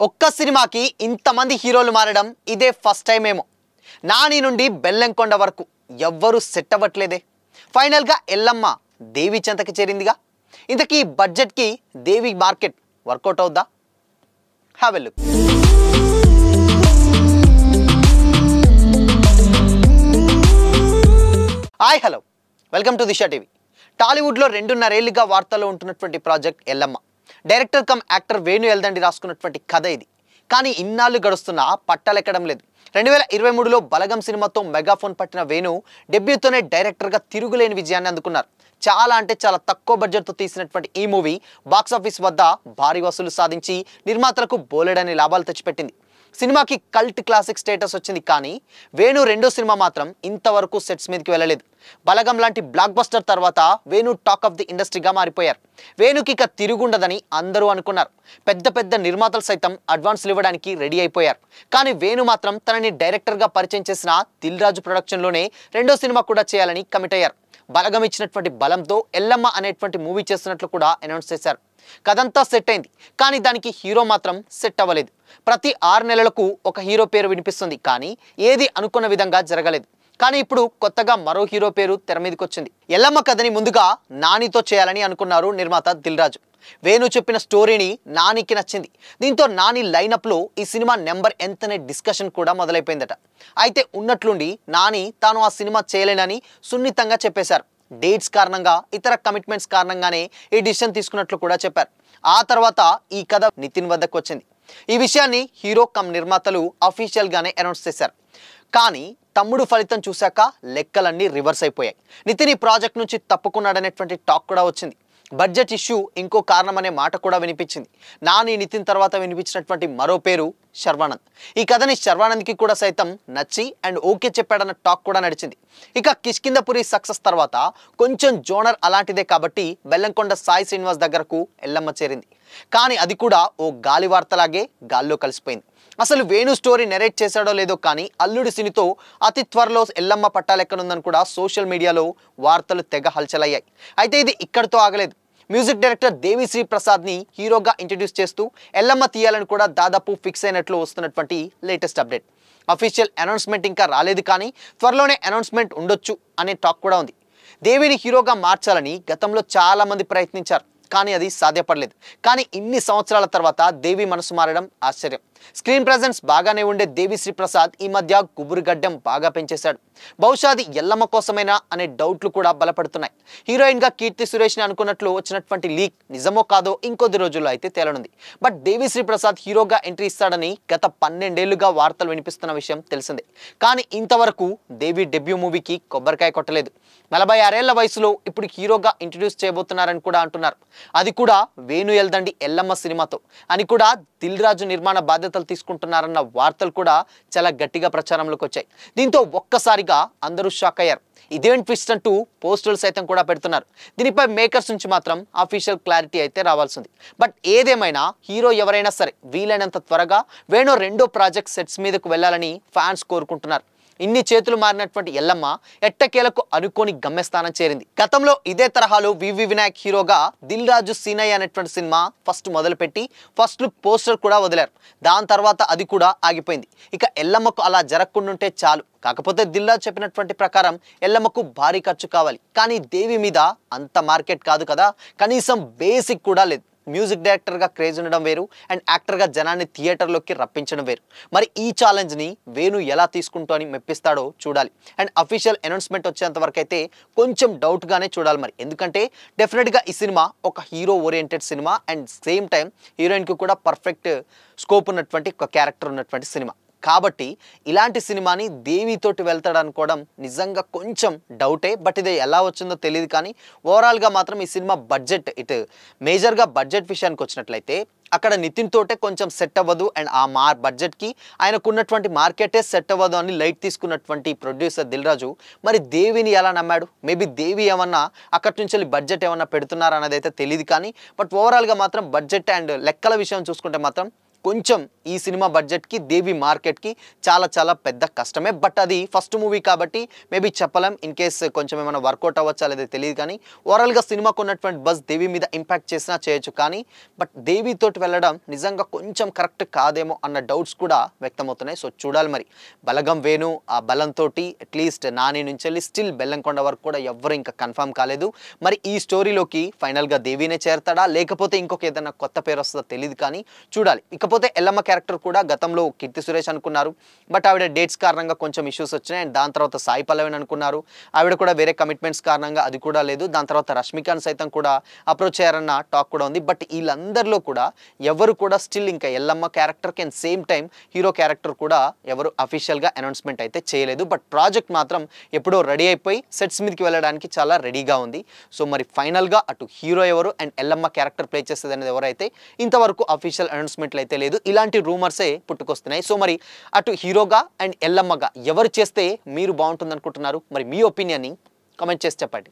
ఒక్క సినిమాకి ఇంతమంది హీరోలు మారడం ఇదే ఫస్ట్ టైం ఏమో. నాని నుండి బెల్లంకొండ వరకు ఎవ్వరూ సెట్ అవ్వట్లేదే. ఫైనల్గా ఎల్లమ్మ దేవి చెంతకి చేరిందిగా. ఇంతకీ బడ్జెట్కి దేవి మార్కెట్ వర్కౌట్ అవుద్దా? Have a look. Hi hello, welcome to Disha TV. టాలీవుడ్లో 2.5 ఏళ్లుగా వార్తల్లో ఉంటున్నటువంటి project Yellamma. Director cum actor Venu Yeldandi రాసుకున్నటువంటి కథ ఇది. కానీ ఇన్నాళ్ళు గడుస్తున్నా పట్టాలెక్కడం లేదు. 2023లో బలగం సినిమాతో మెగాఫోన్ పట్టిన వేణు డెబ్యూతోనే డైరెక్టర్గా తిరుగులేని విజయాన్ని అందుకున్నారు. చాలా అంటే చాలా తక్కువ బడ్జెట్తో తీసినటువంటి ఈ మూవీ బాక్సాఫీస్ వద్ద భారీ వసూలు సాధించి నిర్మాతలకు బోలెడని లాభాలు తెచ్చిపెట్టింది. సినిమాకి కల్ట్ క్లాసిక్ స్టేటస్ వచ్చింది. కానీ వేణు రెండో సినిమా మాత్రం ఇంతవరకు సెట్స్ మీదకి వెళ్ళలేదు. బలగం లాంటి బ్లాక్ బస్టర్ తర్వాత వేణు టాక్ ఆఫ్ ది ఇండస్ట్రీగా మారిపోయారు. వేణుకి ఇక తిరుగుండదని అందరూ అనుకున్నారు. పెద్ద పెద్ద నిర్మాతలు సైతం అడ్వాన్స్లు ఇవ్వడానికి రెడీ అయిపోయారు. కానీ వేణు మాత్రం తనని డైరెక్టర్గా పరిచయం చేసిన దిల్ రాజు ప్రొడక్షన్లోనే రెండో సినిమా కూడా చేయాలని కమిట్ అయ్యారు. బలగం ఇచ్చినటువంటి బలంతో ఎల్లమ్మ అనేటువంటి మూవీ చేస్తున్నట్లు కూడా అనౌన్స్ చేశారు. కథంతా సెట్ అయింది. కానీ దానికి హీరో మాత్రం సెట్ అవ్వలేదు. ప్రతి 6 నెలలకు ఒక హీరో పేరు వినిపిస్తుంది, కానీ ఏది అనుకున్న విధంగా జరగలేదు. కానీ ఇప్పుడు కొత్తగా మరో హీరో పేరు తెర మీదకి వచ్చింది. ఎల్లమ్మ కథని ముందుగా నానితో చేయాలని అనుకున్నారు నిర్మాత దిల్ రాజు. వేణు చెప్పిన స్టోరీని నానికి నచ్చింది. దీంతో నాని లైనప్లో ఈ సినిమా నెంబర్ ఎంతనే డిస్కషన్ కూడా మొదలైపోయిందట. అయితే ఉన్నట్లుండి నాని తాను ఆ సినిమా చేయలేనని సున్నితంగా చెప్పేశారు. డేట్స్ కారణంగా, ఇతర కమిట్మెంట్స్ కారణంగానే ఈ డిసిషన్ తీసుకున్నట్లు కూడా చెప్పారు. ఆ తర్వాత ఈ కథ నితిన్ వద్దకు వచ్చింది. ఈ విషయాన్ని హీరో కమ్ నిర్మాతలు అఫీషియల్గానే అనౌన్స్ చేశారు. కానీ తమ్ముడు ఫలితం చూశాక లెక్కలన్నీ రివర్స్ అయిపోయాయి. నితిన్ ఈ ప్రాజెక్ట్ నుంచి తప్పుకున్నాడనేటువంటి టాక్ కూడా వచ్చింది. బడ్జెట్ ఇష్యూ ఇంకో కారణం అనే మాట కూడా వినిపించింది. నాని నితిన్ తర్వాత వినిపించినటువంటి మరో పేరు శర్వానంద్. ఈ కథని శర్వానంద్కి కూడా సైతం నచ్చి అండ్ ఓకే చెప్పాడన్న టాక్ కూడా నడిచింది. ఇక కిష్కిందపురి సక్సెస్ తర్వాత కొంచెం జోనర్ అలాంటిదే కాబట్టి బెల్లంకొండ సాయి శ్రీనివాస్ దగ్గరకు ఎల్లమ్మ చేరింది. కానీ అది కూడా ఓ గాలి వార్తలాగే గాల్లో కలిసిపోయింది. అసలు వేణు స్టోరీ నెరేట్ చేశాడో లేదో కానీ అల్లుడి సినితో అతి త్వరలో ఎల్లమ్మ పట్టాలెక్కనుందని కూడా సోషల్ మీడియాలో వార్తలు తెగ హల్చలయ్యాయి. అయితే ఇది ఇక్కడితో ఆగలేదు. మ్యూజిక్ డైరెక్టర్ దేవిశ్రీ ప్రసాద్ని హీరోగా ఇంట్రడ్యూస్ చేస్తూ ఎల్లమ్మ తీయాలని కూడా దాదాపు ఫిక్స్ అయినట్లు వస్తున్నటువంటి లేటెస్ట్ అప్డేట్. అఫీషియల్ అనౌన్స్మెంట్ ఇంకా రాలేదు, కానీ త్వరలోనే అనౌన్స్మెంట్ ఉండొచ్చు అనే టాక్ కూడా ఉంది. దేవిని హీరోగా మార్చాలని గతంలో చాలా మంది ప్రయత్నించారు, కానీ అది సాధ్యపడలేదు. కానీ ఇన్ని సంవత్సరాల తర్వాత దేవి మనసు మారడం ఆశ్చర్యం. స్క్రీన్ ప్రెజెన్స్ బాగానే ఉండే దేవిశ్రీ ప్రసాద్ ఈ మధ్య గుబురుగడ్డం బాగా పెంచేశాడు. బహుశా అది ఎల్లమ్మ కోసమేనా అనే డౌట్లు కూడా బలపడుతున్నాయి. హీరోయిన్గా కీర్తి సురేష్ని అనుకున్నట్లు వచ్చినటువంటి లీక్ నిజమో కాదో ఇంకొద్ది రోజుల్లో అయితే తేలనుంది. బట్ దేవిశ్రీ ప్రసాద్ హీరోగా ఎంట్రీ ఇస్తాడని గత 12 ఏళ్లుగా వార్తలు వినిపిస్తున్న విషయం తెలిసిందే. కానీ ఇంతవరకు దేవి డెబ్యూ మూవీకి కొబ్బరికాయ కొట్టలేదు. 46 ఏళ్ల వయసులో ఇప్పుడు హీరోగా ఇంట్రడ్యూస్ చేయబోతున్నారని కూడా అంటున్నారు. అది కూడా వేణు ఎల్దండి ఎల్లమ్మ సినిమాతో అని కూడా దిల్ రాజు నిర్మాణ బాధ్యతలు తీసుకుంటున్నారన్న వార్తలు కూడా చాలా గట్టిగా ప్రచారంలోకి వచ్చాయి. దీంతో ఒక్కసారిగా అందరూ షాక్ అయ్యారు. ఇదేంటి ట్విస్ట్ అంటూ పోస్టులు సైతం కూడా పెడుతున్నారు. దీనిపై మేకర్స్ నుంచి మాత్రం అఫీషియల్ క్లారిటీ అయితే రావాల్సింది. బట్ ఏదేమైనా హీరో ఎవరైనా సరే వీలైనంత త్వరగా వేణు రెండో ప్రాజెక్ట్ సెట్స్ మీదకు వెళ్ళాలని ఫ్యాన్స్ కోరుకుంటున్నారు. ఇన్ని చేతులు మారినటువంటి ఎల్లమ్మ ఎట్టకేలకు అనుకోని గమ్యస్థానం చేరింది. గతంలో ఇదే తరహాలో వివి వినాయక్ హీరోగా దిల్ రాజు సీనయ్య అనేటువంటి సినిమా ఫస్ట్ మొదలుపెట్టి ఫస్ట్ లుక్ పోస్టర్ కూడా వదిలారు. దాని తర్వాత అది కూడా ఆగిపోయింది. ఇక ఎల్లమ్మకు అలా జరగకుండాంటే చాలు. కాకపోతే దిల్ రాజు చెప్పినటువంటి ప్రకారం ఎల్లమ్మకు భారీ ఖర్చు కావాలి. కానీ దేవి మీద అంత మార్కెట్ కాదు కదా, కనీసం బేసిక్ కూడా లేదు. మ్యూజిక్ డైరెక్టర్గా క్రేజ్ ఉండడం వేరు, అండ్ యాక్టర్గా జనాన్ని థియేటర్లోకి రప్పించడం వేరు. మరి ఈ ఛాలెంజ్ని వేణు ఎలా తీసుకుంటూ అని మెప్పిస్తాడో చూడాలి. అండ్ అఫీషియల్ అనౌన్స్మెంట్ వచ్చేంత వరకు అయితే కొంచెం డౌట్గానే చూడాలి మరి. ఎందుకంటే డెఫినెట్గా ఈ సినిమా ఒక hero oriented cinema, and same time హీరోయిన్కి కూడా పర్ఫెక్ట్ స్కోప్ ఉన్నటువంటి ఒక క్యారెక్టర్ ఉన్నటువంటి సినిమా. కాబట్టి ఇలాంటి సినిమాని దేవితోటి వెళ్తాడు అనుకోవడం నిజంగా కొంచెం డౌటే. బట్ ఇది ఎలా వచ్చిందో తెలియదు. కానీ ఓవరాల్గా మాత్రం ఈ సినిమా బడ్జెట్ మేజర్గా బడ్జెట్ విషయానికి వచ్చినట్లయితే అక్కడ నితిన్ తోటే కొంచెం సెట్ అవ్వదు. అండ్ ఆ బడ్జెట్కి ఆయనకున్నటువంటి మార్కెటే సెట్ అవ్వదు అని లైట్ తీసుకున్నటువంటి ప్రొడ్యూసర్ దిల్ రాజు మరి దేవిని ఎలా నమ్మాడు? మేబీ దేవి ఏమన్నా అక్కడి నుంచి బడ్జెట్ ఏమన్నా పెడుతున్నారా అన్నది అయితే తెలియదు. కానీ బట్ ఓవరాల్గా మాత్రం బడ్జెట్ అండ్ లెక్కల విషయం చూసుకుంటే మాత్రం కొంచెం ఈ సినిమా బడ్జెట్కి దేవి మార్కెట్కి చాలా చాలా పెద్ద కష్టమే. బట్ అది ఫస్ట్ మూవీ కాబట్టి మేబీ చెప్పలేం, ఇన్ కేస్ కొంచెం ఏమైనా వర్కౌట్ అవ్వచ్చా లేదా తెలియదు. కానీ ఓవరాల్గా సినిమాకు ఉన్నటువంటి బజ్ దేవి మీద ఇంపాక్ట్ చేసినా చేయొచ్చు. కానీ బట్ దేవితోటి వెళ్ళడం నిజంగా కొంచెం కరెక్ట్ కాదేమో అన్న డౌట్స్ కూడా వ్యక్తమవుతున్నాయి. సో చూడాలి మరి. బలగం వేణు ఆ బలంతో అట్లీస్ట్ నాని నుంచి వెళ్ళి స్టిల్ బెల్లంకొండ వరకు కూడా ఎవ్వరు ఇంకా కన్ఫర్మ్ కాలేదు. మరి ఈ స్టోరీలోకి ఫైనల్గా దేవినే చేరతాడా లేకపోతే ఇంకొక ఏదైనా కొత్త పేరు వస్తుందో తెలియదు. కానీ చూడాలి. ఇకపోతే ఎల్లమ్మ క్యారెక్టర్ కూడా గతంలో కీర్తి సురేష్ అనుకున్నారు. బట్ ఆవిడ డేట్స్ కారణంగా కొంచెం ఇష్యూస్ వచ్చినాయి. అండ్ దాని తర్వాత సాయి పల్లవిని అనుకున్నారు. ఆవిడ కూడా వేరే కమిట్మెంట్స్ కారణంగా అది కూడా లేదు. దాని తర్వాత రష్మికాని సైతం కూడా అప్రోచ్ అయ్యారన్న టాక్ కూడా ఉంది. బట్ వీళ్ళందరిలో కూడా ఎవరు కూడా స్టిల్ ఇంకా ఎల్లమ్మ క్యారెక్టర్కి and same time hero character కూడా ఎవరు అఫీషియల్గా అనౌన్స్మెంట్ అయితే చేయలేదు. బట్ ప్రాజెక్ట్ మాత్రం ఎప్పుడో రెడీ అయిపోయి సెట్స్ మీదకి వెళ్ళడానికి చాలా రెడీగా ఉంది. సో మరి ఫైనల్గా అటు హీరో ఎవరు అండ్ ఎల్లమ్మ క్యారెక్టర్ ప్లే చేసేది అనేది ఎవరైతే ఇంతవరకు అఫీషియల్ అనౌన్స్మెంట్లు అయితే లేదు. ఇలాంటి రూమర్సే పుట్టుకొస్తున్నాయి. సో మరి అటు హీరోగా అండ్ ఎల్లమ్మగా ఎవరు చేస్తే మీరు బాగుంటుంది అనుకుంటున్నారు? మరి మీ ఒపీనియన్ని కామెంట్ చేసి చెప్పండి.